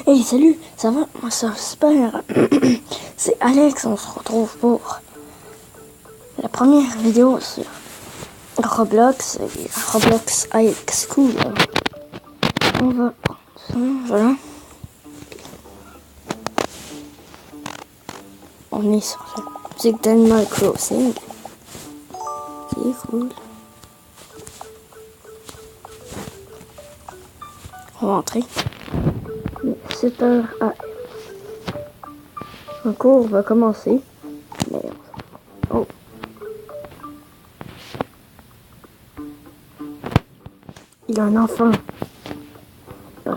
Hey, salut, ça va? Moi, ça va super. C'est Alex, on se retrouve pour la première vidéo sur Roblox, Roblox High School. On va prendre ça, voilà. On est sur la musique d'Animal Crossing. C'est cool. On va entrer. 7h AM. Un cours va commencer. Merde. Oh. Il y a un enfant. Ouais.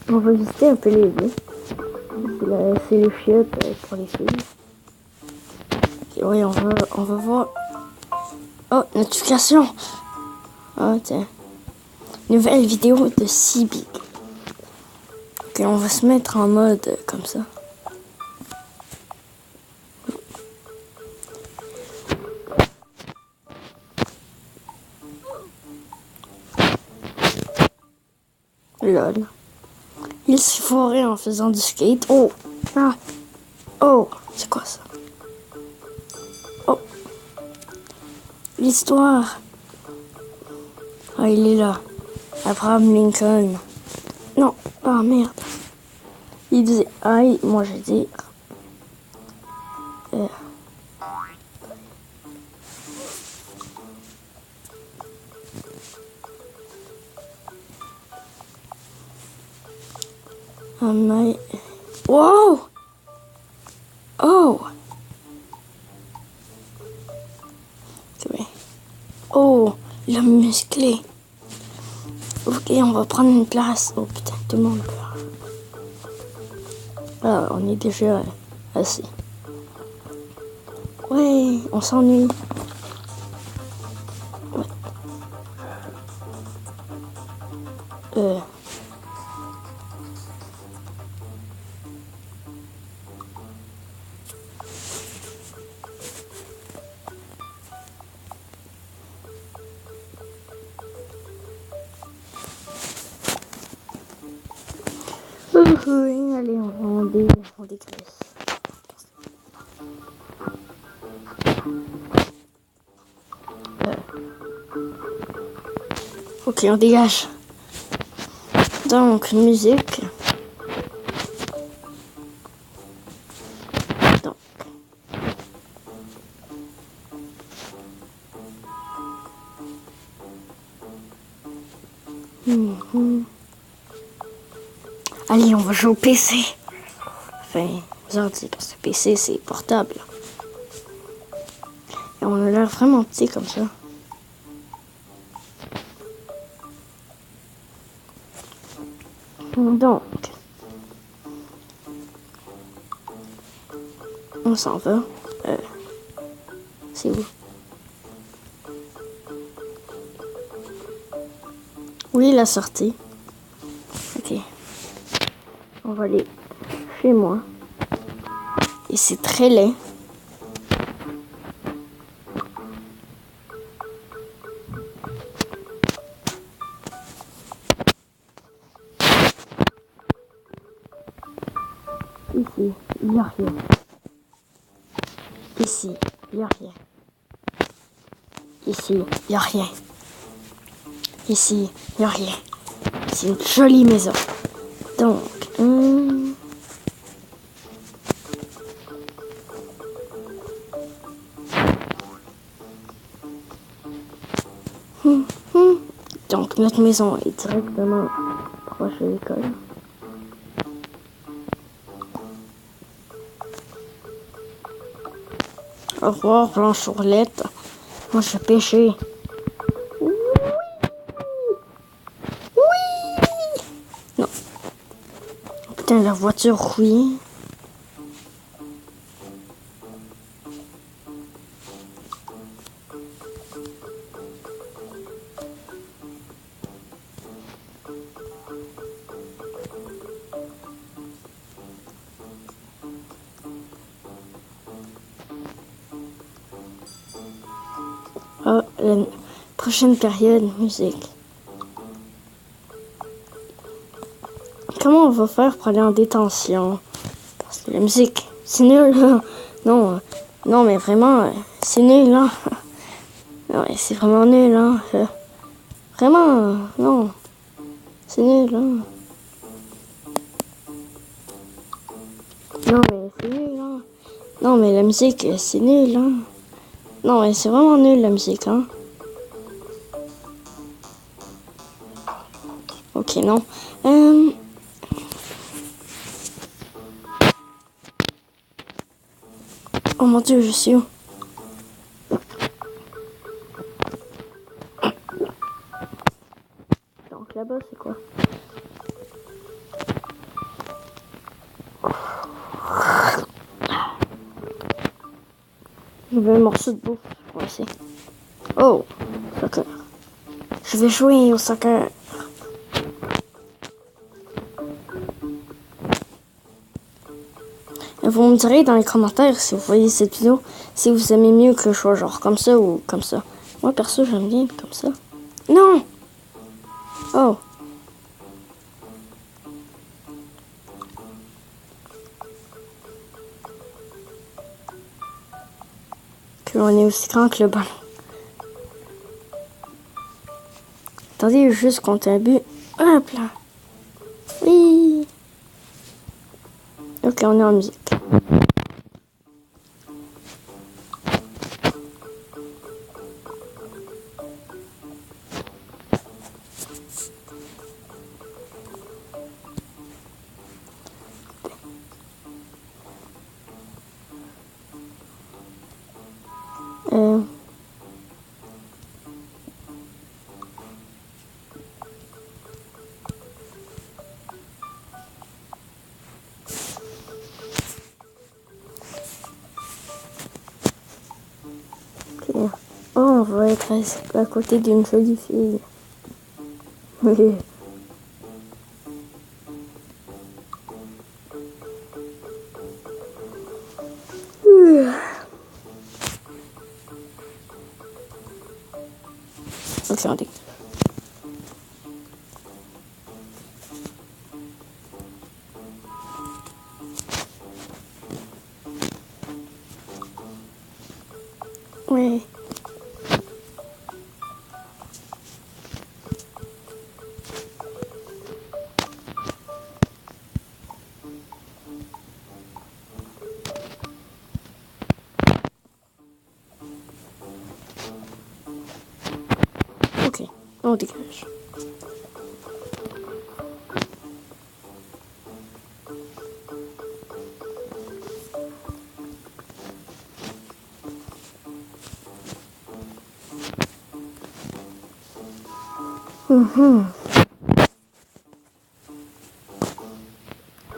On va visiter un peu les lieux. C'est les chiottes pour les filles. Okay, oui, on va voir. Oh, notification. Ah, tiens. Nouvelle vidéo de CB. Ok, on va se mettre en mode comme ça. Lol. Il s'est foiré en faisant du skate. Oh! Ah! Oh! C'est quoi ça? Oh! L'histoire. Ah, il est là. Abraham Lincoln. Non. Ah, merde. Il disait aïe, moi je dis. Mais... Wow! Oh! Okay. Oh! L'homme musclé. Ok, on va prendre une place. Oh putain, tout le monde pleure. Ah, on est déjà assis. Ouais, on s'ennuie. Ouais. Oui, allez, on dégraisse. Ok, on dégage. Donc, musique. Donc. Allez, on va jouer au PC. Enfin, aux ordi, parce que PC, c'est portable. Et on a l'air vraiment petit comme ça. Donc, on s'en va. C'est où? Oui, la sortie. Ok. On va aller chez moi. Et c'est très laid. Ici, il n'y a rien. Ici, il n'y a rien. Ici, il n'y a rien. Ici, il n'y a rien. C'est une jolie maison. Donc, donc notre maison est directement proche de l'école. Au revoir, Blanche Ourlette. Moi, je vais pêcher. Oui. Oui. Non. Putain, la voiture, oui. Ah, Prochaine période, musique. Comment on va faire pour aller en détention? Parce que la musique, c'est nul, là. Non, non, mais vraiment, c'est nul, là. Non, mais c'est vraiment nul, hein. Vraiment, non. C'est nul, hein. Non, mais c'est nul, hein. Non, mais la musique, c'est nul, hein. Non, mais c'est vraiment nul, la musique, hein. Ok, non. Oh mon Dieu, je suis où? Donc là-bas, c'est quoi? Je veux un morceau de bouffe pour essayer. Oh, soccer. Je vais jouer au soccer. Vous me direz dans les commentaires si vous voyez cette vidéo, si vous aimez mieux que je sois genre comme ça ou comme ça. Moi perso j'aime bien comme ça. Non! Oh! Que on est aussi grand que le ballon. Attendez, juste compter un but. Hop là! Oui! Ok, on est en musique. Oh, on va être à côté d'une jolie fille. Oui. Ok, on dit. Oui. Ok, on dégage.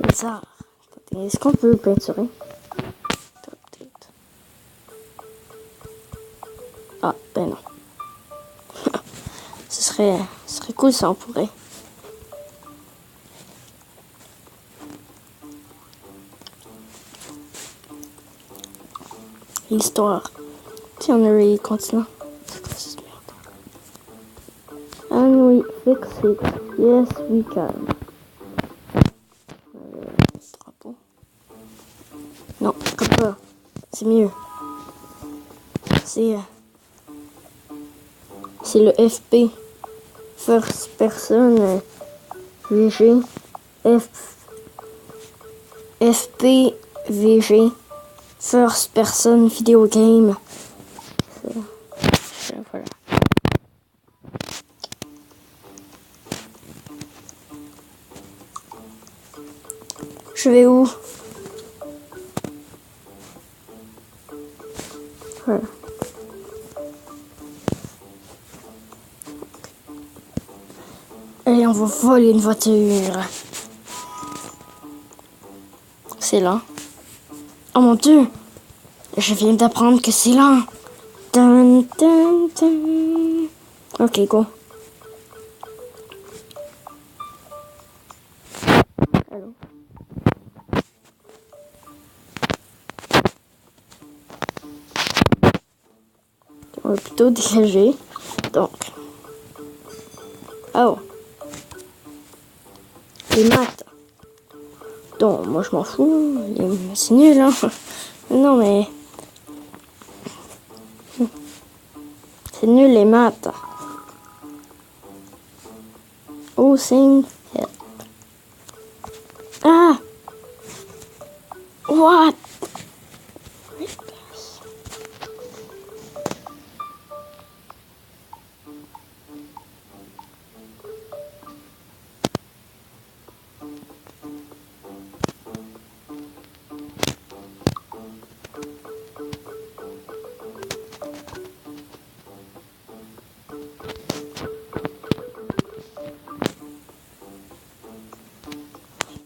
Bizarre. Est-ce qu'on peut le peinturer? Ah, ben non. Ce serait cool si on pourrait. L'histoire. Tiens, on a les continents. C'est quoi cette merde? And we fix it. Yes, we can. Drapeau. Non, comme ça. C'est mieux. C'est le FP. First Person VG. FPVG. First Person Video Game. Voilà. Je vais où? Voilà. Allez, on va voler une voiture. C'est lent. Oh mon Dieu! Je viens d'apprendre que c'est lent. Dun, dun, dun. Ok, go. Allô? On va plutôt dégager. Donc. Oh. Les maths. Donc, moi je m'en fous. C'est nul, hein. Non, mais. C'est nul les maths. Oh, sing. Ah! What?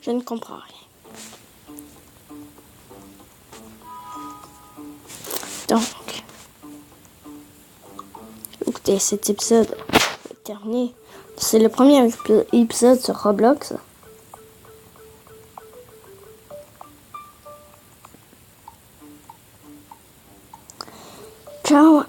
Je ne comprends rien. Donc, écoutez, cet épisode est terminé. C'est le premier épisode sur Roblox. Ciao!